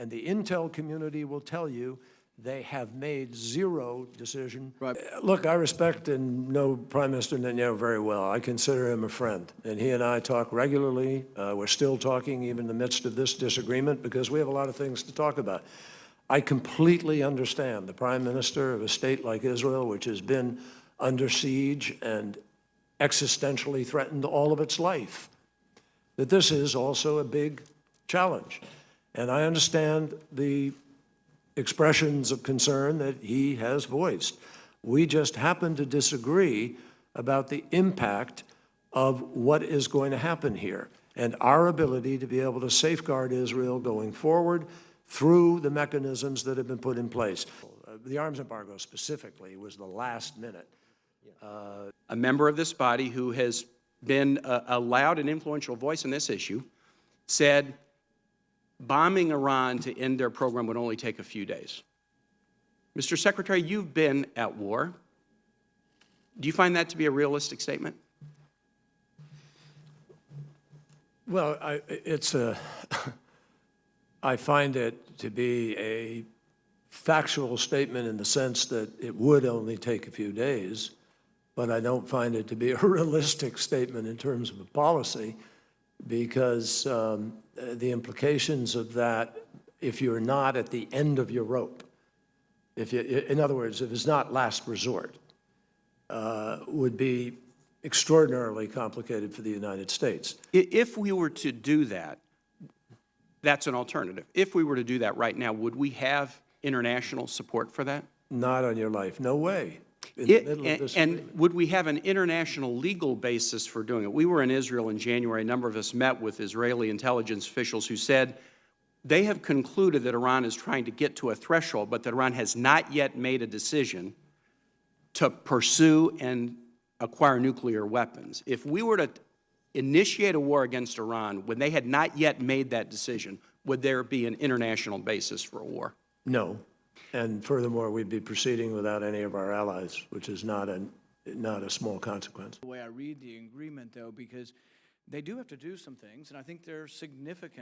And the intel community will tell you they have made zero decision. Right. Look, I respect and know Prime Minister Netanyahu very well. I consider him a friend, and he and I talk regularly. We're still talking even in the midst of this disagreement because we have a lot of things to talk about. I completely understand the Prime Minister of a state like Israel, which has been under siege and existentially threatened all of its life, that this is also a big challenge. And I understand the expressions of concern that he has voiced. We just happen to disagree about the impact of what is going to happen here and our ability to be able to safeguard Israel going forward through the mechanisms that have been put in place. The arms embargo specifically was the last minute. A member of this body who has been a loud and influential voice in this issue said bombing Iran to end their program would only take a few days. Mr. Secretary, you've been at war. Do you find that to be a realistic statement? Well, I find it to be a factual statement in the sense that it would only take a few days, but I don't find it to be a realistic statement in terms of a policy, because the implications of that, if you're not at the end of your rope, in other words, if it's not last resort, would be extraordinarily complicated for the United States. If we were to do that, that's an alternative. If we were to do that right now, would we have international support for that? Not on your life. No way. In the middle of this and agreement. would we have an international legal basis for doing it? We were in Israel in January. A number of us met with Israeli intelligence officials who said they have concluded that Iran is trying to get to a threshold, but that Iran has not yet made a decision to pursue and acquire nuclear weapons. If we were to initiate a war against Iran when they had not yet made that decision, would there be an international basis for a war? No. And furthermore, we'd be proceeding without any of our allies, which is not a small consequence. The way I read the agreement, though, because they do have to do some things, and I think they're significant.